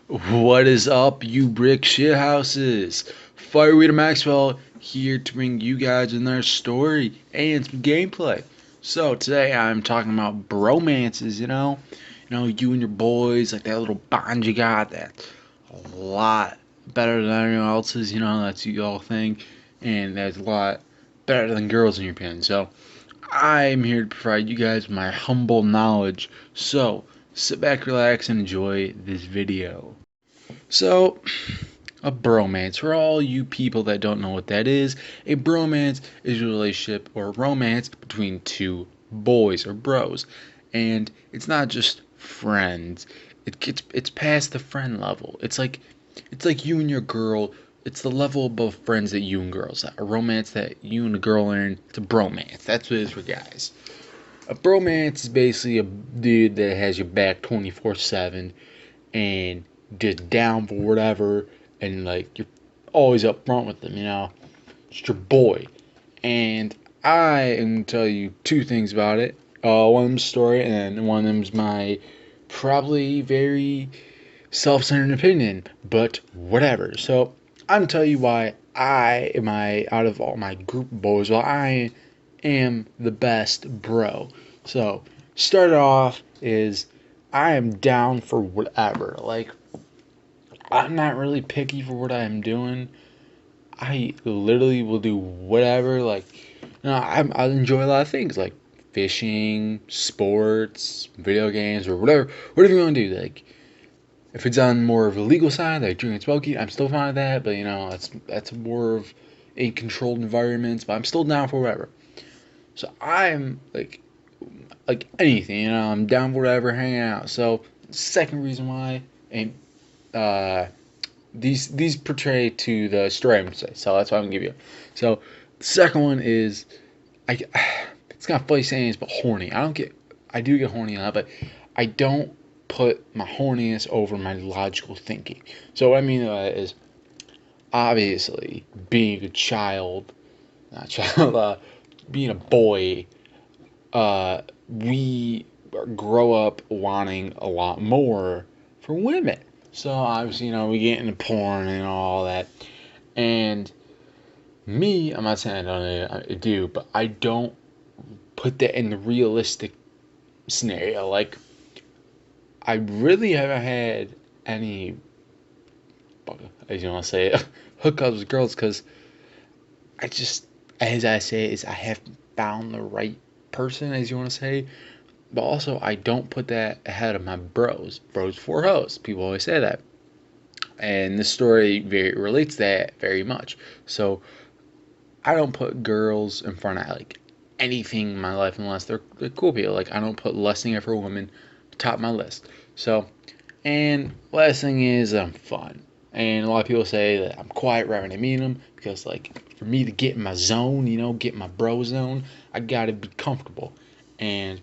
What is up, you brick shithouses? Fireweed Maxwell here to bring you guys another story and some gameplay. So today I'm talking about bromances. You and your boys, like that little bond you got. That's a lot better than anyone else's. That's you all think, and that's a lot better than girls in your opinion. So I'm here to provide you guys with my humble knowledge. So sit back, relax, and enjoy this video. So, a bromance. For all you people that don't know what that is, a bromance is a relationship or a romance between two boys or bros. And it's not just friends. It's past the friend level. It's like you and your girl. It's the level above friends that you and girls are. A romance that you and a girl are in. It's a bromance. That's what it is for guys. A bromance is basically a dude that has your back 24/7 and just down for whatever, and like you're always up front with them, It's your boy. And I am gonna tell you two things about it. One of them's story, and one of them's my probably very self-centered opinion, but whatever. So I'm gonna tell you why out of all my group of boys, well, I am the best bro. So start off is I am down for whatever. Like, I'm not really picky for what I'm doing. I literally will do whatever. Like, I enjoy a lot of things like fishing, sports, video games, or whatever you want to do. Like, if it's on more of a legal side, like drinking smoking, I'm still fine with that. But that's more of a controlled environment. But I'm still down for whatever. So I'm like anything. I'm down for whatever, hanging out. So second reason why, and uh, these portray to the story I'm gonna say, so that's what I'm gonna give you. So the second one is I it's kind of funny saying this, but horny. I do get horny a lot, but I don't put my horniness over my logical thinking. So what I mean by that is obviously being a child, not child, being a boy, we grow up wanting a lot more for women. So obviously, we get into porn and all that. And me, I'm not saying I do, but I don't put that in the realistic scenario. Like, I really haven't had any, as you want to say, hookups with girls because I just, as I say, is I haven't found the right person, as you want to say. But also, I don't put that ahead of my bros. Bros for hoes. People always say that. And this story very relates to that very much. So I don't put girls in front of like anything in my life unless they're cool people. Like, I don't put lusting after a woman top my list. So, and last thing is I'm fun. And a lot of people say that I'm quiet right when I meet them because, like, for me to get in my zone, get in my bro zone, I gotta be comfortable. And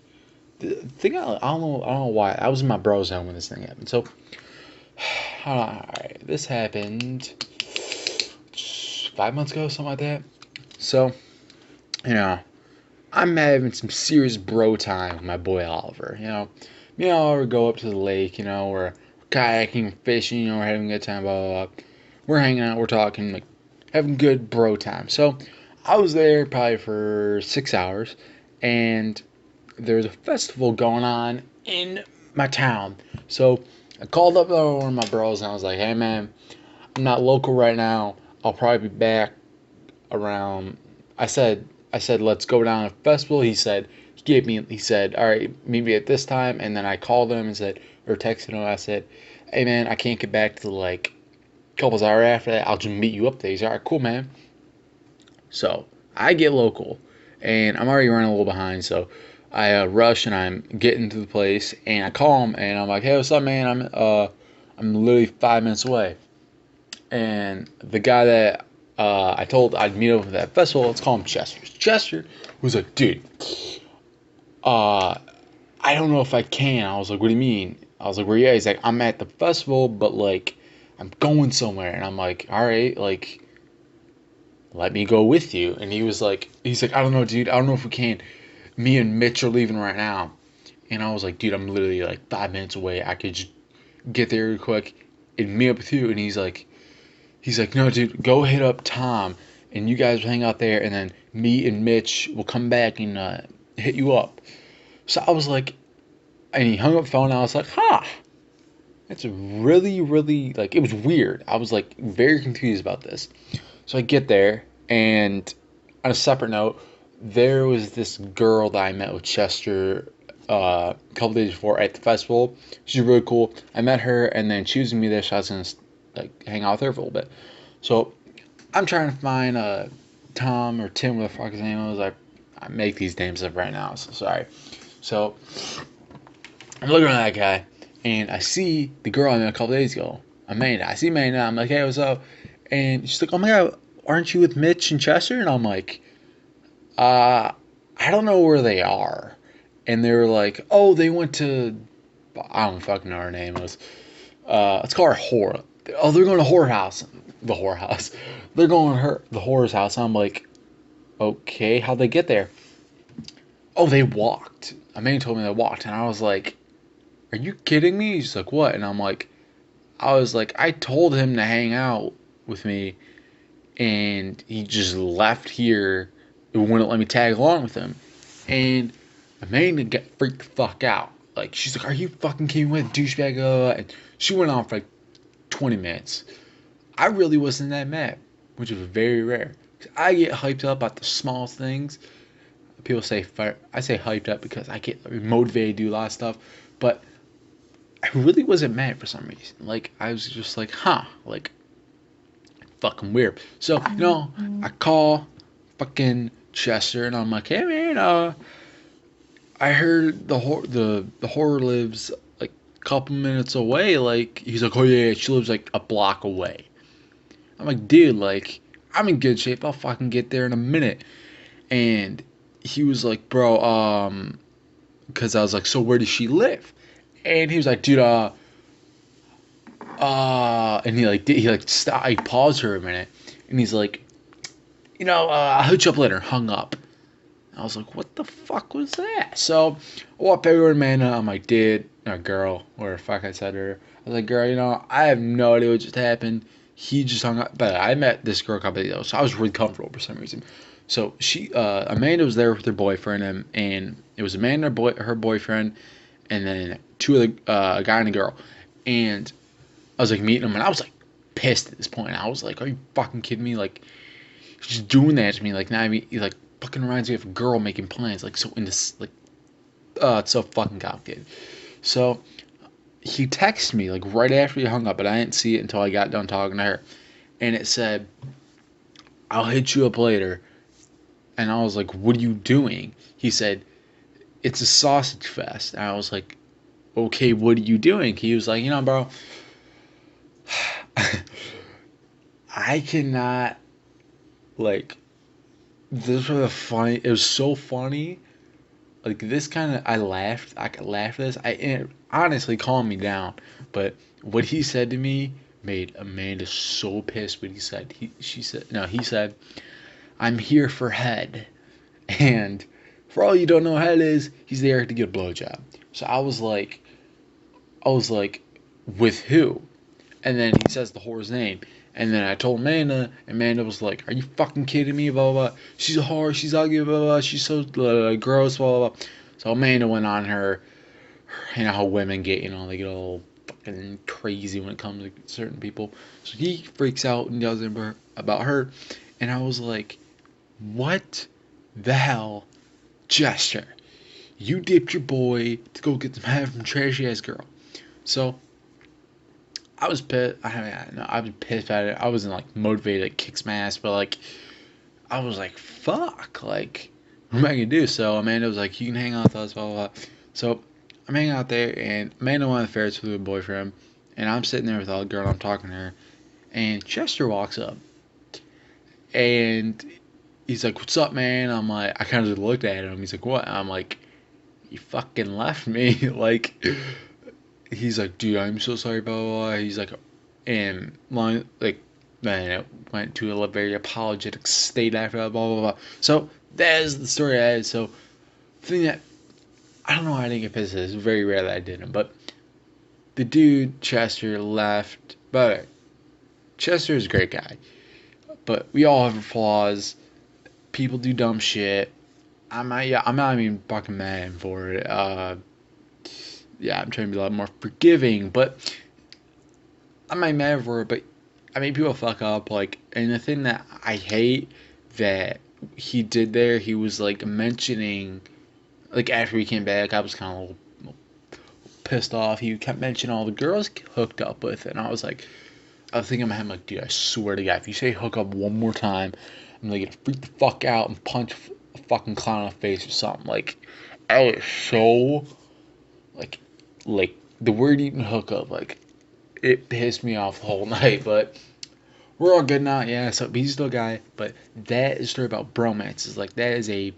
the thing I don't know why I was in my bro zone when this thing happened. So, all right, this happened 5 months ago, something like that. So, you know, I'm having some serious bro time with my boy Oliver. Me and Oliver go up to the lake. We're kayaking, fishing. We're having a good time. Blah blah blah. We're hanging out. We're talking, like having good bro time. So, I was there probably for 6 hours, and there's a festival going on in my town. So I called up one of my bros and I was like, "Hey man, I'm not local right now. I'll probably be back around." I said let's go down to the festival. He said, all right, meet me at this time. And then I called him and said, or texted him. I said, hey man, I can't get back to like a couple hours after that. I'll just meet you up there. He's all right, cool man. So I get local, and I'm already running a little behind. So I rush and I'm getting to the place, and I call him and I'm like, hey, what's up, man? I'm literally 5 minutes away. And the guy that I told I'd meet up at that festival, let's call him Chester. Chester was like, dude, uh, I don't know if I can. I was like, what do you mean? I was like, where you at? He's like, I'm at the festival, but like, I'm going somewhere. And I'm like, all right, like, let me go with you. And he's like, I don't know, dude. I don't know if we can. Me and Mitch are leaving right now. And I was like, dude, I'm literally like 5 minutes away. I could just get there real quick, and meet up with you. And he's like, no, dude, go hit up Tom, and you guys will hang out there, and then me and Mitch will come back and hit you up. So I was like, and he hung up the phone, and I was like, huh. It's really, really, like, it was weird. I was, like, very confused about this. So I get there, and on a separate note, there was this girl that I met with Chester a couple days before at the festival. She's really cool. I met her, and then she was going to be there, so I was going to, like, hang out with her for a little bit. So I'm trying to find Tom or Tim, whatever the fuck his name was. I make these names up right now, so sorry. So I'm looking at that guy, and I see the girl I met a couple days ago, Amanda. I see Amanda. I'm like, hey, what's up? And she's like, oh my god, aren't you with Mitch and Chester? And I'm like, I don't know where they are. And they were like, oh, they went to, I don't fucking know her name was. Let's call her Whore. Oh, they're going to whorehouse. The whorehouse. They're going to the whore's house. I'm like, okay, how'd they get there? Oh, they walked. Amanda told me they walked, and I was like, are you kidding me? He's like, what? And I was like, I told him to hang out with me, and he just left here and wouldn't let me tag along with him. And Amanda got freaked the fuck out. Like, she's like, are you fucking kidding me, douchebag? And she went on for like 20 minutes. I really wasn't that mad, which is very rare. I get hyped up about the smallest things. People say, I say hyped up because I get motivated to do a lot of stuff. But I really wasn't mad for some reason. Like, I was just like, huh, like, fucking weird. So, I call fucking Chester, and I'm like, hey, man, I heard the horror lives, like, a couple minutes away. Like, he's like, oh, yeah, she lives, like, a block away. I'm like, dude, like, I'm in good shape. I'll fucking get there in a minute. And he was like, bro, because I was like, so where does she live? And he was like, dude, and he paused for a minute, and he's like, I'll hook you up later. Hung up. I was like, what the fuck was that? So I walked over to Amanda. I'm like, dude, or girl, or the fuck I said to her. I was like, girl, I have no idea what just happened. He just hung up. But I met this girl a couple days ago, so I was really comfortable for some reason. So Amanda was there with her boyfriend, and it was Amanda, her boyfriend, and then two other, a guy and a girl. And I was like meeting them, and I was like pissed at this point. I was like, are you fucking kidding me? Like, he's just doing that to me. Like, now I mean, he like fucking reminds me of a girl making plans. Like, so in this, like, it's so fucking complicated. So he texted me like right after he hung up, but I didn't see it until I got done talking to her, and it said, I'll hit you up later. And I was like, what are you doing? He said, it's a sausage fest. And I was like, okay, what are you doing? He was like, bro, I cannot, like, this was funny. It was so funny. Like, this kind of, I could laugh at this. It honestly calmed me down. But what he said to me made Amanda so pissed. What he said, he said, I'm here for head. And for all you don't know what head is, he's there to get a blowjob. So I was like, with who? And then he says the whore's name. And then I told Amanda, and Amanda was like, are you fucking kidding me? Blah, blah, blah. She's a whore, she's ugly, blah, blah, blah. She's so gross, blah, blah, blah. So Amanda went on her, how women get, they get all fucking crazy when it comes to certain people. So he freaks out and yells about her. And I was like, what the hell, Chester? You dipped your boy to go get some head from trashy ass girl. So I was pissed. I was pissed at it. I wasn't like motivated to kick some ass, but like I was like, fuck, like what am I gonna do? So Amanda was like, you can hang out with us, blah blah blah. So I'm hanging out there, and Amanda went on the Ferris with her boyfriend, and I'm sitting there with all the girl. I'm talking to her, and Chester walks up, and he's like, what's up, man? I'm like, I kind of just looked at him. He's like, what? I'm like, you fucking left me. Like, he's like, dude, I'm so sorry, blah, blah, blah. He's like, and long, like, man, it went to a very apologetic state after that, blah, blah, blah. So, that is the story I had. So, the thing that, I don't know why I didn't get pissed at this. It's very rare that I didn't. But the dude, Chester, left. But Chester is a great guy. But we all have flaws. People do dumb shit. I'm not even fucking mad at him for it. Yeah, I'm trying to be a lot more forgiving, but I'm not mad for it. But I mean, people fuck up. Like, and the thing that I hate that he did there, he was like mentioning, like after he came back, I was kind of a little pissed off. He kept mentioning all the girls he hooked up with, and I was thinking in my head, like, dude, I swear to God, if you say hook up one more time, I'm gonna get freak the fuck out and punch a fucking clown in the face or something. Like, I was so like, like the word even hook up, like, it pissed me off the whole night. But we're all good now, yeah. So he's still a guy, but that is a story about bromances. Like, that is a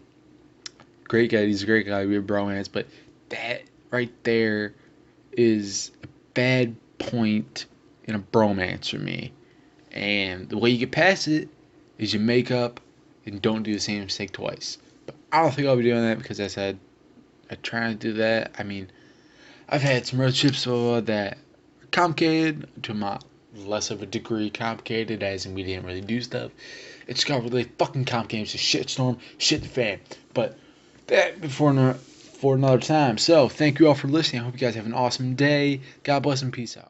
great guy. He's a great guy. We have bromance, but that right there is a bad point in a bromance for me. And the way you get past it is you make up and don't do the same mistake twice. But I don't think I'll be doing that because I said I try to do that. I mean, I've had some relationships that are complicated to my less of a degree complicated, as in we didn't really do stuff. It just got really fucking complicated. It's a shitstorm, shit the fan. But that for another time. So thank you all for listening. I hope you guys have an awesome day. God bless and peace out.